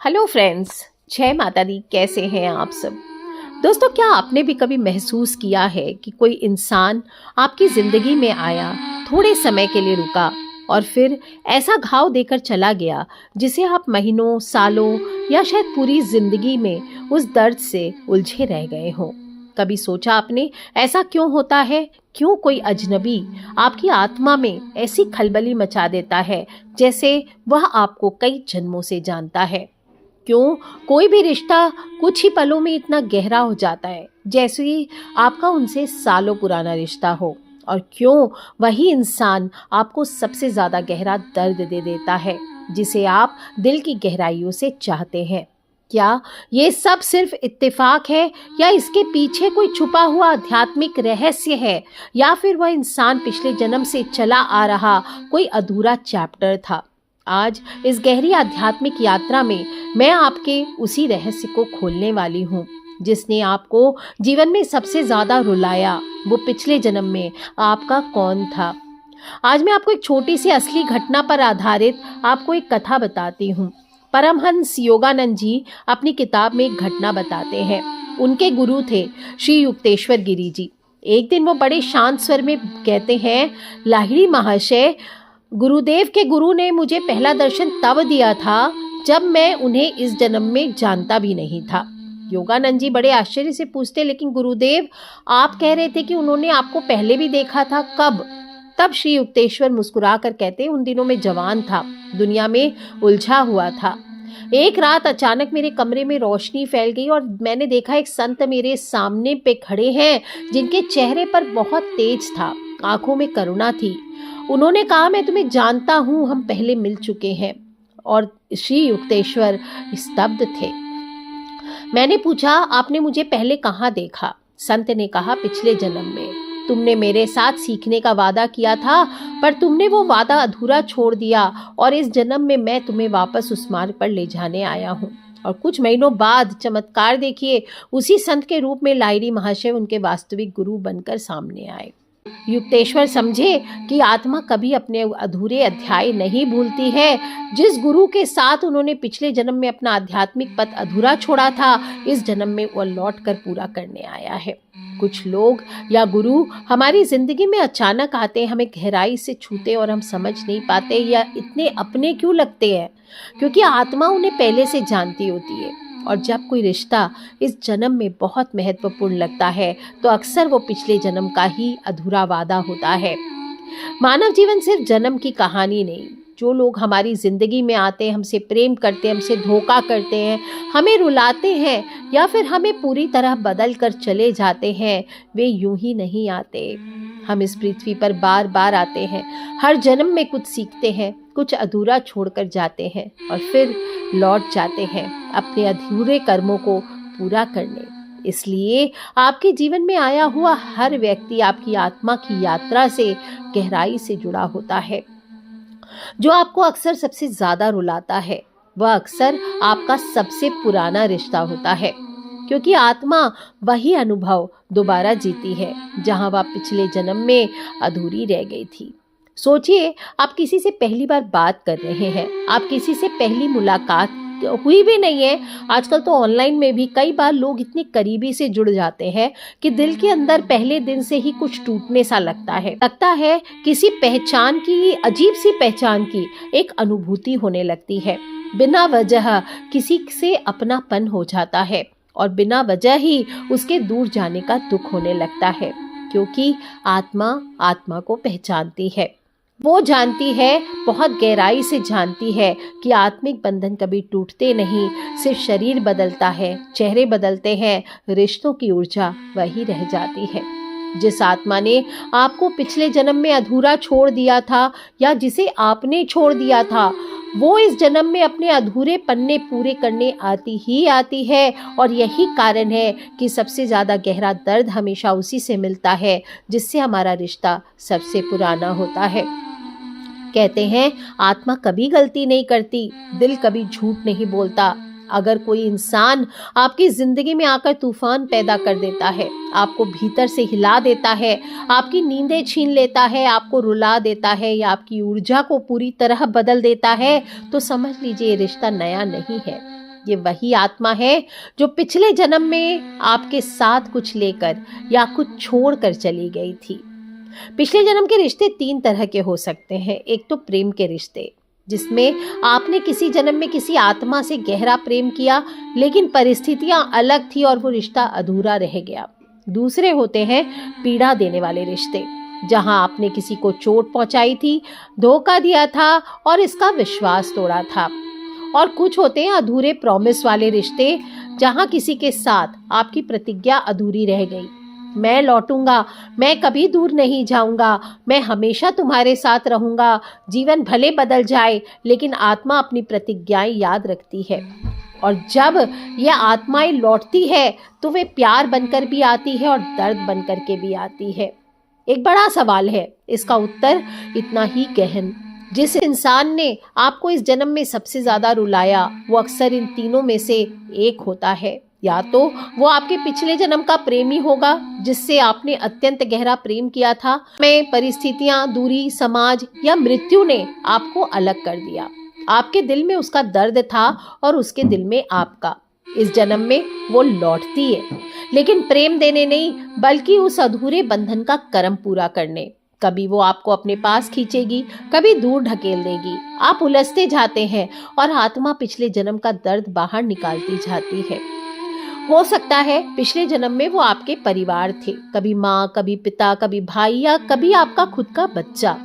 Hello friends, जय माता दी। कैसे हैं आप सब? दोस्तों, क्या आपने भी कभी महसूस किया है कि कोई इंसान आपकी ज़िंदगी में आया, थोड़े समय के लिए रुका और फिर ऐसा घाव देकर चला गया जिसे आप महीनों, सालों या शायद पूरी ज़िंदगी में उस दर्द से उलझे रह गए हों? कभी सोचा आपने ऐसा क्यों होता है? क्यों कोई अजनबी आपकी आत्मा में ऐसी खलबली मचा देता है जैसे वह आपको कई जन्मों से जानता है? क्यों कोई भी रिश्ता कुछ ही पलों में इतना गहरा हो जाता है जैसे ही आपका उनसे सालों पुराना रिश्ता हो? और क्यों वही इंसान आपको सबसे ज़्यादा गहरा दर्द दे देता है जिसे आप दिल की गहराइयों से चाहते हैं? क्या ये सब सिर्फ इत्तेफाक है या इसके पीछे कोई छुपा हुआ आध्यात्मिक रहस्य है, या फिर वह इंसान पिछले जन्म से चला आ रहा कोई अधूरा चैप्टर था? आज इस गहरी आध्यात्मिक यात्रा में मैं आपके उसी रहस्य को खोलने वाली हूँ जिसने आपको जीवन में सबसे ज़्यादा रुलाया। वो पिछले जन्म में आपका कौन था? आज मैं आपको एक छोटी सी असली घटना पर आधारित आपको एक कथा बताती हूँ। परमहंस योगानंद जी अपनी किताब में एक घटना बताते हैं। उनके गुरु थे श्री युक्तेश्वर गिरी जी। एक दिन वो बड़े शांत स्वर में कहते हैं, लाहिड़ी महाशय, गुरुदेव के गुरु ने मुझे पहला दर्शन तब दिया था जब मैं उन्हें इस जन्म में जानता भी नहीं था। योगानंद जी बड़े आश्चर्य से पूछते, लेकिन गुरुदेव, आप कह रहे थे कि उन्होंने आपको पहले भी देखा था, कब? तब श्री युक्तेश्वर मुस्कुरा कर कहते, उन दिनों में जवान था, दुनिया में उलझा हुआ था। एक रात अचानक मेरे कमरे में रोशनी फैल गई और मैंने देखा एक संत मेरे सामने पे खड़े हैं जिनके चेहरे पर बहुत तेज था, आंखों में करुणा थी। उन्होंने कहा, मैं तुम्हें जानता हूँ, हम पहले मिल चुके हैं। और श्री युक्तेश्वर स्तब्ध थे। मैंने पूछा, आपने मुझे पहले कहाँ देखा? संत ने कहा, पिछले जन्म में। तुमने मेरे साथ सीखने का वादा किया था, पर तुमने वो वादा अधूरा छोड़ दिया और इस जन्म में मैं तुम्हें वापस उस मार्ग पर ले जाने आया हूँ। और कुछ महीनों बाद चमत्कार देखिए, उसी संत के रूप में लाहिड़ी महाशय उनके वास्तविक गुरु बनकर सामने आए। युक्तेश्वर समझे कि आत्मा कभी अपने अधूरे अध्याय नहीं भूलती है। जिस गुरु के साथ उन्होंने पिछले जन्म में अपना आध्यात्मिक पथ अधूरा छोड़ा था, इस जन्म में वह लौट कर पूरा करने आया है। कुछ लोग या गुरु हमारी जिंदगी में अचानक आते हैं, हमें गहराई से छूते और हम समझ नहीं पाते या इतने अपने क्यों लगते हैं, क्योंकि आत्मा उन्हें पहले से जानती होती है। और जब कोई रिश्ता इस जन्म में बहुत महत्वपूर्ण लगता है तो अक्सर वो पिछले जन्म का ही अधूरा वादा होता है। मानव जीवन सिर्फ जन्म की कहानी नहीं। जो लोग हमारी ज़िंदगी में आते हैं, हमसे प्रेम करते हैं, हमसे धोखा करते हैं, हमें रुलाते हैं या फिर हमें पूरी तरह बदल कर चले जाते हैं, वे यूं ही नहीं आते। हम इस पृथ्वी पर बार बार आते हैं, हर जन्म में कुछ सीखते हैं, कुछ अधूरा छोड़कर जाते हैं और फिर लौट जाते हैं अपने अधूरे कर्मों को पूरा करने। इसलिए आपके जीवन में आया हुआ हर व्यक्ति आपकी आत्मा की यात्रा से गहराई से जुड़ा होता है। जो आपको अक्सर सबसे ज़्यादा रुलाता है वह अक्सर आपका सबसे पुराना रिश्ता होता है, क्योंकि आत्मा वही अनुभव दोबारा जीती है जहां वह पिछले जन्म में अधूरी रह गई थी। सोचिए, आप किसी से पहली बार बात कर रहे हैं, आप किसी से पहली मुलाकात हुई भी नहीं है। आजकल तो ऑनलाइन में भी कई बार लोग इतने करीबी से जुड़ जाते हैं कि दिल के अंदर पहले दिन से ही कुछ टूटने सा लगता है किसी पहचान की, अजीब सी पहचान की एक अनुभूति होने लगती है। बिना वजह किसी से अपनापन हो जाता है और बिना वजह ही उसके दूर जाने का दुख होने लगता है, क्योंकि आत्मा को पहचानती है। वो जानती है, बहुत गहराई से जानती है कि आत्मिक बंधन कभी टूटते नहीं, सिर्फ शरीर बदलता है, चेहरे बदलते हैं, रिश्तों की ऊर्जा वही रह जाती है। जिस आत्मा ने आपको पिछले जन्म में अधूरा छोड़ दिया था या जिसे आपने छोड़ दिया था, वो इस जन्म में अपने अधूरे पन्ने पूरे करने आती है। और यही कारण है कि सबसे ज़्यादा गहरा दर्द हमेशा उसी से मिलता है जिससे हमारा रिश्ता सबसे पुराना होता है। कहते हैं, आत्मा कभी गलती नहीं करती, दिल कभी झूठ नहीं बोलता। अगर कोई इंसान आपकी ज़िंदगी में आकर तूफान पैदा कर देता है, आपको भीतर से हिला देता है, आपकी नींदें छीन लेता है, आपको रुला देता है या आपकी ऊर्जा को पूरी तरह बदल देता है, तो समझ लीजिए ये रिश्ता नया नहीं है। ये वही आत्मा है जो पिछले जन्म में आपके साथ कुछ लेकर या कुछ छोड़कर चली गई थी। पिछले जन्म के रिश्ते 3 तरह के हो सकते हैं। एक तो प्रेम के रिश्ते, जिसमें आपने किसी जन्म में किसी आत्मा से गहरा प्रेम किया, लेकिन परिस्थितियां अलग थी और वो रिश्ता अधूरा रह गया। दूसरे होते हैं पीड़ा देने वाले रिश्ते, जहां आपने किसी को चोट पहुंचाई थी, धोखा दिया था और इसका विश्वास तोड़ा था। और कुछ होते हैं अधूरे प्रॉमिस वाले रिश्ते, जहां किसी के साथ आपकी प्रतिज्ञा अधूरी रह गई। मैं लौटूंगा, मैं कभी दूर नहीं जाऊंगा, मैं हमेशा तुम्हारे साथ रहूंगा, जीवन भले बदल जाए लेकिन आत्मा अपनी प्रतिज्ञाएं याद रखती है। और जब यह आत्माएं लौटती है तो वे प्यार बनकर भी आती है और दर्द बनकर के भी आती है। एक बड़ा सवाल है, इसका उत्तर इतना ही गहन। जिस इंसान ने आपको इस जन्म में सबसे ज्यादा रुलाया, वो अक्सर इन तीनों में से एक होता है। या तो वो आपके पिछले जन्म का प्रेमी होगा, जिससे आपने अत्यंत गहरा प्रेम किया था, में परिस्थितियां, दूरी, समाज या मृत्यु ने आपको अलग कर दिया। आपके दिल में उसका दर्द था और उसके दिल में आपका। इस जन्म में वो लौटती है, लेकिन प्रेम देने नहीं, बल्कि उस अधूरे बंधन का कर्म पूरा करने। कभी वो आपको अपने पास खींचेगी, कभी दूर ढकेल देगी। आप उलझते जाते हैं और आत्मा पिछले जन्म का दर्द बाहर निकालती जाती है। हो सकता है पिछले जन्म में वो आपके परिवार थे, कभी माँ, कभी पिता, कभी भाई या कभी आपका खुद का बच्चा।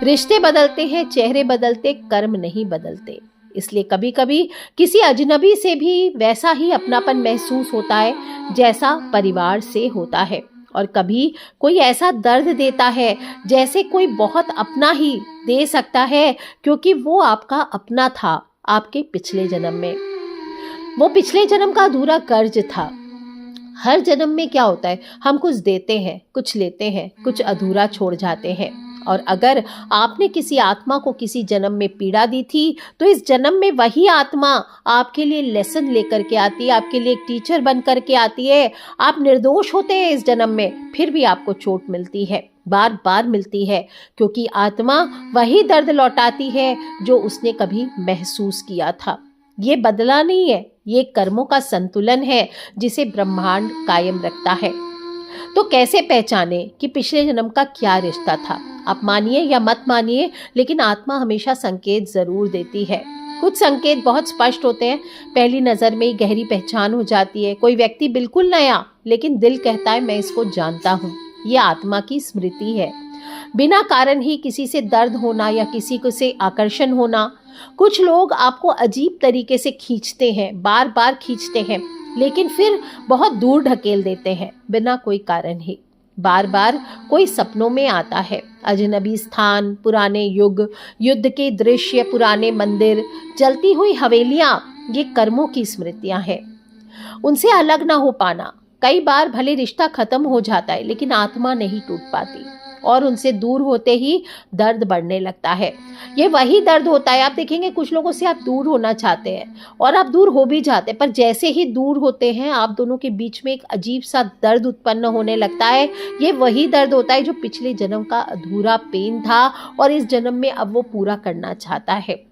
रिश्ते बदलते हैं, चेहरे बदलते, कर्म नहीं बदलते। इसलिए कभी कभी किसी अजनबी से भी वैसा ही अपनापन महसूस होता है जैसा परिवार से होता है, और कभी कोई ऐसा दर्द देता है जैसे कोई बहुत अपना ही दे सकता है, क्योंकि वो आपका अपना था आपके पिछले जन्म में। वो पिछले जन्म का अधूरा कर्ज था। हर जन्म में क्या होता है, हम कुछ देते हैं, कुछ लेते हैं, कुछ अधूरा छोड़ जाते हैं। और अगर आपने किसी आत्मा को किसी जन्म में पीड़ा दी थी, तो इस जन्म में वही आत्मा आपके लिए लेसन लेकर के आती है, आपके लिए एक टीचर बन कर के आती है। आप निर्दोष होते हैं इस जन्म में, फिर भी आपको चोट मिलती है, बार बार मिलती है, क्योंकि आत्मा वही दर्द लौटाती है जो उसने कभी महसूस किया था। ये बदला नहीं है, ये कर्मों का संतुलन है जिसे ब्रह्मांड कायम रखता है। तो कैसे पहचाने कि पिछले जन्म का क्या रिश्ता था? आप मानिए या मत मानिए, लेकिन आत्मा हमेशा संकेत जरूर देती है। कुछ संकेत बहुत स्पष्ट होते हैं, पहली नजर में ही गहरी पहचान हो जाती है। कोई व्यक्ति बिल्कुल नया, लेकिन दिल कहता है मैं इसको जानता हूँ। ये आत्मा की स्मृति है। बिना कारण ही किसी से दर्द होना या किसी को से आकर्षण होना। कुछ लोग आपको अजीब तरीके से खींचते हैं, बार बार खींचते हैं, लेकिन फिर बहुत दूर ढकेल देते हैं बिना कोई कारण ही। बार बार कोई सपनों में आता है। अजनबी स्थान, पुराने युग, युद्ध के दृश्य, पुराने मंदिर, जलती हुई हवेलियां, ये कर्मों की स्मृतियां हैं। उनसे अलग ना हो पाना। कई बार भले रिश्ता खत्म हो जाता है, लेकिन आत्मा नहीं टूट पाती, और उनसे दूर होते ही दर्द बढ़ने लगता है। ये वही दर्द होता है, आप देखेंगे कुछ लोगों से आप दूर होना चाहते हैं और आप दूर हो भी जाते हैं, पर जैसे ही दूर होते हैं आप दोनों के बीच में एक अजीब सा दर्द उत्पन्न होने लगता है। ये वही दर्द होता है जो पिछले जन्म का अधूरा पेन था और इस जन्म में अब वो पूरा करना चाहता है।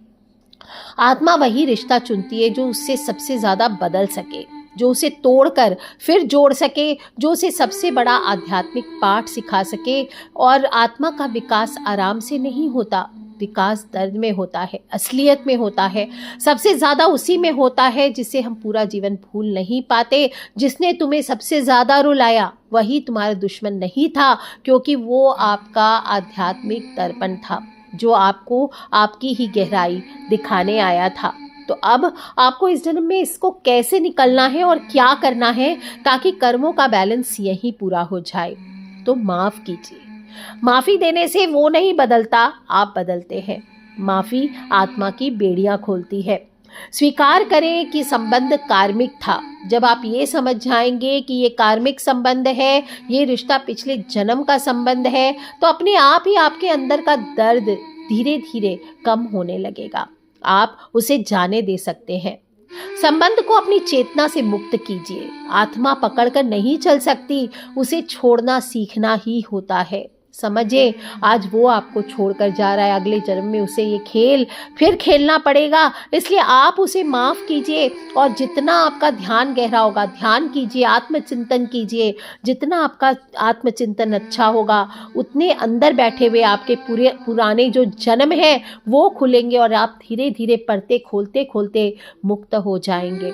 आत्मा वही रिश्ता चुनती है जो उससे सबसे ज्यादा बदल सके, जो उसे तोड़कर फिर जोड़ सके, जो उसे सबसे बड़ा आध्यात्मिक पाठ सिखा सके। और आत्मा का विकास आराम से नहीं होता, विकास दर्द में होता है, असलियत में होता है, सबसे ज्यादा उसी में होता है जिसे हम पूरा जीवन भूल नहीं पाते। जिसने तुम्हें सबसे ज्यादा रुलाया वही तुम्हारा दुश्मन नहीं था, क्योंकि वो आपका आध्यात्मिक दर्पण था जो आपको आपकी ही गहराई दिखाने आया था। तो अब आपको इस जन्म में इसको कैसे निकलना है और क्या करना है ताकि कर्मों का बैलेंस यहीं पूरा हो जाए? तो माफ कीजिए। माफी देने से वो नहीं बदलता, आप बदलते हैं। माफी आत्मा की बेड़ियां खोलती है। स्वीकार करें कि संबंध कार्मिक था। जब आप ये समझ जाएंगे कि ये कार्मिक संबंध है, ये रिश्ता पिछले जन्म का संबंध है, तो अपने आप ही आपके अंदर का दर्द धीरे धीरे कम होने लगेगा। आप उसे जाने दे सकते हैं। संबंध को अपनी चेतना से मुक्त कीजिए। आत्मा पकड़कर नहीं चल सकती, उसे छोड़ना सीखना ही होता है। समझे आज वो आपको छोड़कर जा रहा है, अगले जन्म में उसे ये खेल फिर खेलना पड़ेगा, इसलिए आप उसे माफ़ कीजिए। और जितना आपका ध्यान गहरा होगा, ध्यान कीजिए, आत्मचिंतन कीजिए, जितना आपका आत्मचिंतन अच्छा होगा उतने अंदर बैठे हुए आपके पुराने जो जन्म हैं वो खुलेंगे और आप धीरे धीरे पर्दे खोलते खोलते मुक्त हो जाएंगे।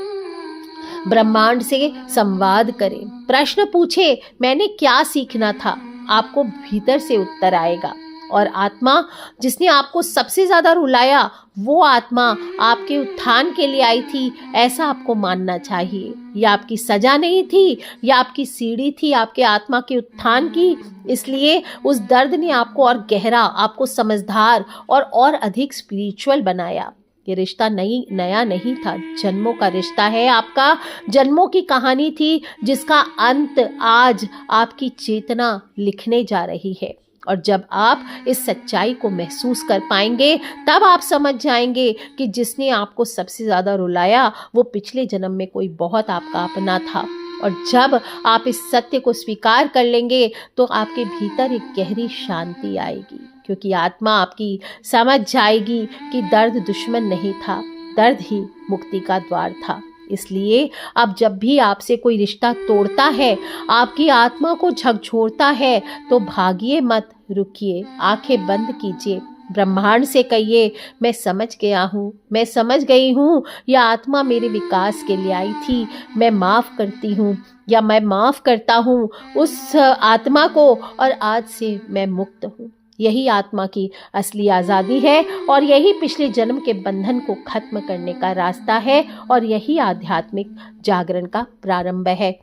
ब्रह्मांड से संवाद करें, प्रश्न पूछे मैंने क्या सीखना था, आपको भीतर से उत्तर आएगा। और आत्मा जिसने आपको सबसे ज्यादा रुलाया वो आत्मा आपके उत्थान के लिए आई थी, ऐसा आपको मानना चाहिए। यह आपकी सजा नहीं थी, यह आपकी सीढ़ी थी आपके आत्मा के उत्थान की। इसलिए उस दर्द ने आपको और गहरा, आपको समझदार और अधिक स्पिरिचुअल बनाया। ये रिश्ता नया नहीं था, जन्मों का रिश्ता है आपका, जन्मों की कहानी थी जिसका अंत आज आपकी चेतना लिखने जा रही है। और जब आप इस सच्चाई को महसूस कर पाएंगे तब आप समझ जाएंगे कि जिसने आपको सबसे ज़्यादा रुलाया वो पिछले जन्म में कोई बहुत आपका अपना था। और जब आप इस सत्य को स्वीकार कर लेंगे तो आपके भीतर एक गहरी शांति आएगी, क्योंकि आत्मा आपकी समझ जाएगी कि दर्द दुश्मन नहीं था, दर्द ही मुक्ति का द्वार था। इसलिए अब जब भी आपसे कोई रिश्ता तोड़ता है, आपकी आत्मा को झकझोरता है, तो भागिए मत, रुकिए, आंखें बंद कीजिए, ब्रह्मांड से कहिए मैं समझ गया हूँ, मैं समझ गई हूँ, यह आत्मा मेरे विकास के लिए आई थी, मैं माफ़ करती हूँ या मैं माफ़ करता हूँ उस आत्मा को और आज से मैं मुक्त हूँ। यही आत्मा की असली आज़ादी है और यही पिछले जन्म के बंधन को खत्म करने का रास्ता है और यही आध्यात्मिक जागरण का प्रारंभ है।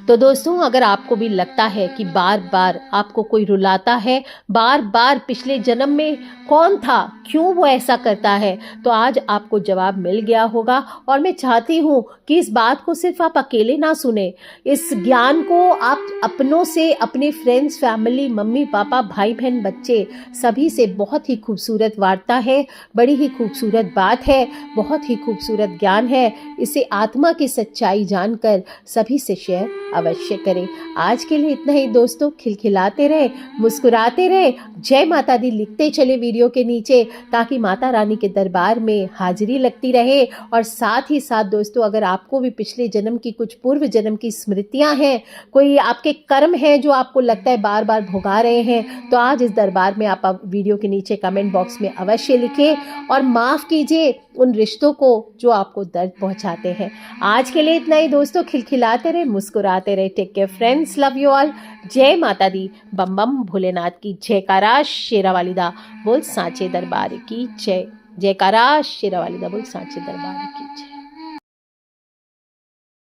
तो दोस्तों, अगर आपको भी लगता है कि बार बार आपको कोई रुलाता है, बार बार पिछले जन्म में कौन था, क्यों वो ऐसा करता है, तो आज आपको जवाब मिल गया होगा। और मैं चाहती हूँ कि इस बात को सिर्फ आप अकेले ना सुने, इस ज्ञान को आप अपनों से, अपने फ्रेंड्स, फैमिली, मम्मी पापा, भाई बहन, बच्चे, सभी से, बहुत ही खूबसूरत वार्ता है, बड़ी ही खूबसूरत बात है, बहुत ही खूबसूरत ज्ञान है। इसे आत्मा की सच्चाई जानकर सभी से शेयर अवश्य करें। आज के लिए इतना ही दोस्तों, खिलखिलाते रहे, मुस्कुराते रहे, जय माता दी लिखते चले वीडियो के नीचे, ताकि माता रानी के दरबार में हाजिरी लगती रहे। और साथ ही साथ दोस्तों, अगर आपको भी पिछले जन्म की कुछ पूर्व जन्म की स्मृतियां हैं, कोई आपके कर्म हैं जो आपको लगता है बार बार भुगा रहे हैं, तो आज इस दरबार में आप वीडियो के नीचे कमेंट बॉक्स में अवश्य लिखें और माफ़ कीजिए उन रिश्तों को जो आपको दर्द पहुंचाते हैं। आज के लिए इतना ही दोस्तों, खिलखिलाते रहे, मुस्कुराते रहे। Take care friends, love you all. जय माता दी, बम बम भोलेनाथ की जयकारा, शेरावाली दा बोल सांचे दरबार की जय। जयकारा, शेरावाली दा बोल सांचे दरबार की जय।